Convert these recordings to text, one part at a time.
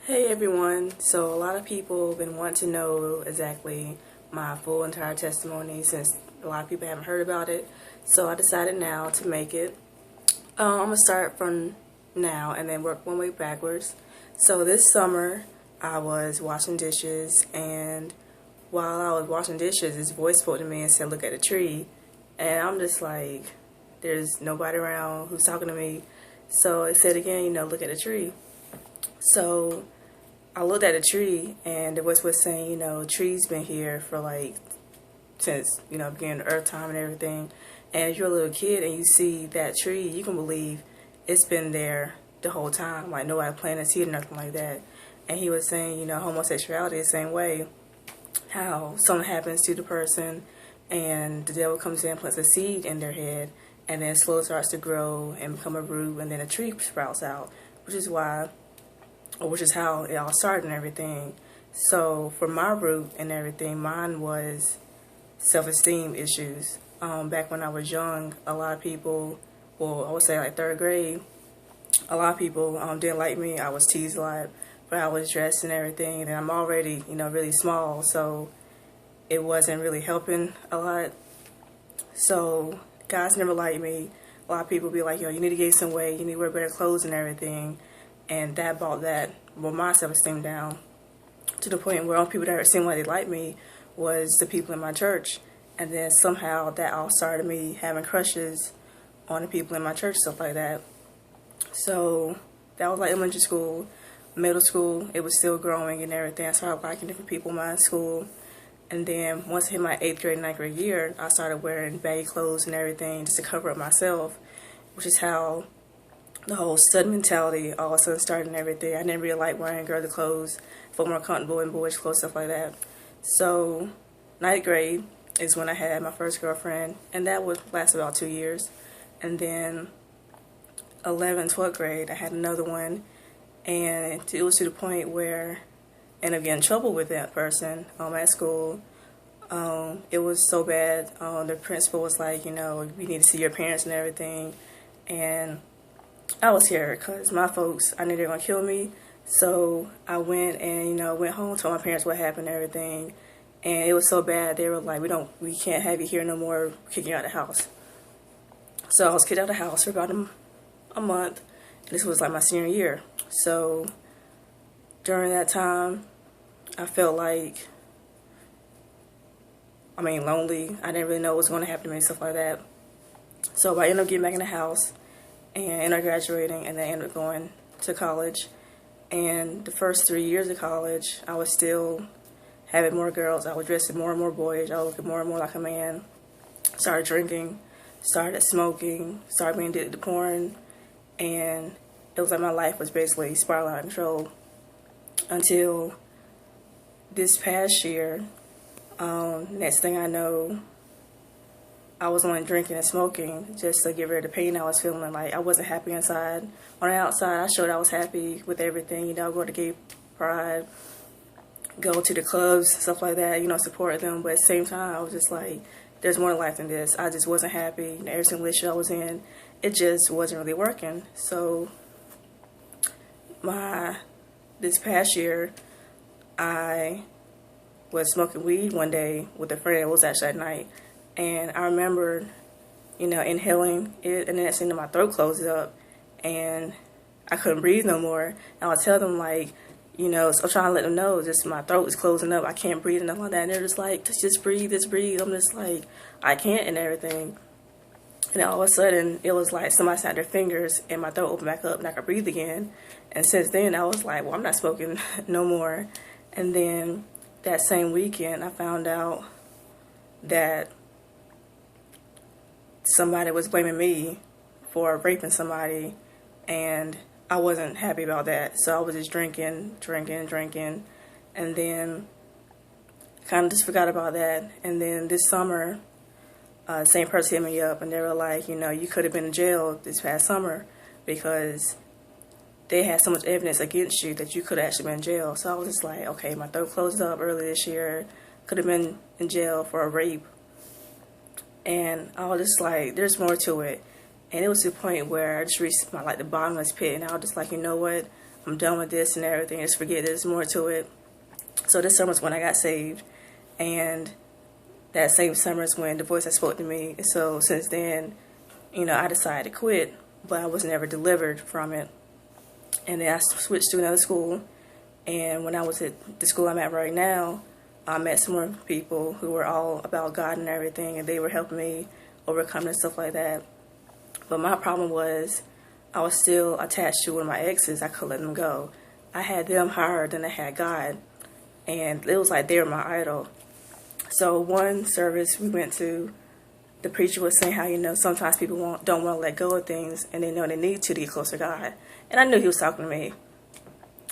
Hey everyone, so a lot of people have been wanting to know exactly my full entire testimony since a lot of people haven't heard about it. So I decided now to make it. I'm going to start from now and then work one way backwards. So this summer I was washing dishes, and while I was washing dishes this voice spoke to me and said look at the tree, and I'm just like there's nobody around who's talking to me. So it said again, look at the tree. So I looked at the tree, and the voice was saying, trees been here for like since beginning of Earth time and everything. And if you're a little kid and you see that tree, you can believe it's been there the whole time. Like nobody planted a seed or nothing like that. And he was saying, homosexuality is the same way. How something happens to the person, and the devil comes in, plants a seed in their head, and then slowly starts to grow and become a root, and then a tree sprouts out, which is how it all started and everything. So for my root and everything, mine was self-esteem issues. Back when I was young, a lot of people, well, I would say like third grade, a lot of people didn't like me. I was teased a lot, but I was dressed and everything, and I'm already, really small, so it wasn't really helping a lot. So guys never liked me. A lot of people be like, yo, you need to gain some weight, you need to wear better clothes and everything. And that brought my self-esteem down to the point where all people that seemed like they liked me was the people in my church. And then somehow that all started me having crushes on the people in my church, stuff like that. So that was like elementary school. Middle school, it was still growing and everything. I started liking different people in my school. And then once I hit my 8th grade, 9th grade year, I started wearing baggy clothes and everything just to cover up myself, which is how the whole stud mentality all of a sudden started and everything. I didn't really like wearing girly clothes, felt more comfortable in boyish clothes, stuff like that. So 9th grade is when I had my first girlfriend, and that would last about 2 years. And then 11th, 12th grade, I had another one, and it was to the point where I ended up getting in trouble with that person at school. It was so bad. The principal was like, you need to see your parents and everything. And I was scared because my folks, I knew they were going to kill me. So I went and, went home, told my parents what happened and everything. And it was so bad, they were like, we can't have you here no more, we're kicking you out of the house. So I was kicked out of the house for about a month. This was like my senior year. So during that time, I felt like, lonely. I didn't really know what was going to happen to me, stuff like that. So I ended up getting back in the house and ended up graduating, and then ended up going to college. And the first 3 years of college, I was still having more girls. I was dressing more and more boyish. I was looking more and more like a man. Started drinking, started smoking, started being addicted to porn, and it was like my life was basically spiraling out of control until this past year. Next thing I know, I was only drinking and smoking just to get rid of the pain I was feeling. Like I wasn't happy inside. On the outside, I showed I was happy with everything. Go to gay pride, go to the clubs, stuff like that. Support them. But at the same time, I was just like, there's more to life than this. I just wasn't happy. Every single relationship I was in, it just wasn't really working. So this past year, I was smoking weed one day with a friend. It was actually at night. And I remember, inhaling it, and then next thing my throat closed up, and I couldn't breathe no more. And I would tell them, like, so I'm trying to let them know, just my throat is closing up, I can't breathe and nothing like that. And they're just like, just breathe, just breathe. I'm just like, I can't and everything. And all of a sudden, it was like somebody snapped their fingers, and my throat opened back up, and I could breathe again. And since then, I was like, well, I'm not smoking no more. And then that same weekend, I found out that somebody was blaming me for raping somebody, and I wasn't happy about that. So I was just drinking, and then kind of just forgot about that. And then this summer, the same person hit me up, and they were like, you could have been in jail this past summer because they had so much evidence against you that you could have actually been in jail. So I was just like, okay, my throat closed up earlier this year, could have been in jail for a rape. And I was just like, there's more to it. And it was to the point where I just reached the bottomless pit, and I was just like, you know what? I'm done with this and everything. Just forget there's more to it. So this summer is when I got saved, and that same summer is when the voice had spoke to me. So since then, I decided to quit, but I was never delivered from it. And then I switched to another school, and when I was at the school I'm at right now, I met some more people who were all about God and everything, and they were helping me overcome and stuff like that. But my problem was I was still attached to one of my exes. I couldn't let them go. I had them higher than I had God, and it was like they were my idol. So one service we went to, the preacher was saying how, sometimes people don't want to let go of things, and they know they need to get closer to God. And I knew he was talking to me.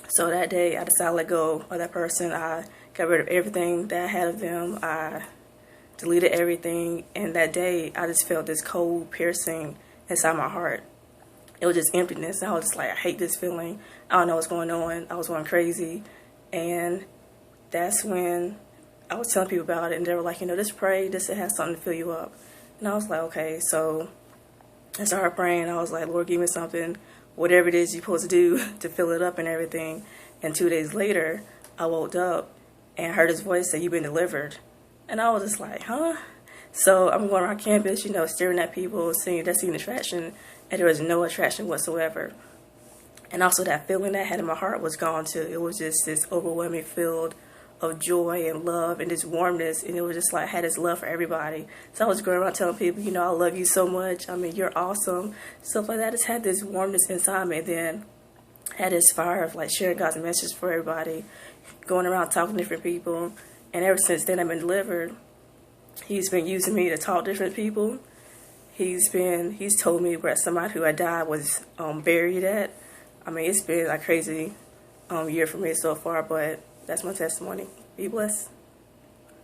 So that day, I decided to let go of that person. I got rid of everything that I had of them. I deleted everything. And that day, I just felt this cold piercing inside my heart. It was just emptiness. I was just like, I hate this feeling. I don't know what's going on. I was going crazy. And that's when I was telling people about it. And they were like, just pray. This has something to fill you up. And I was like, okay. So I started praying. I was like, Lord, give me something, whatever it is you're supposed to do to fill it up and everything. And 2 days later, I woke up and heard his voice say, you've been delivered. And I was just like, huh? So I'm going around campus, staring at people, seeing attraction, and there was no attraction whatsoever. And also that feeling that I had in my heart was gone too. It was just this overwhelming field of joy and love and this warmness, and it was just like I had this love for everybody. So I was going around telling people, I love you so much. I mean, you're awesome. Stuff like that. I just had this warmness inside me, and then had this fire of like sharing God's message for everybody, going around talking to different people. And ever since then, I've been delivered. He's been using me to talk to different people. He's told me where somebody who had died was buried at. I mean, it's been a crazy year for me so far, but that's my testimony. Be blessed.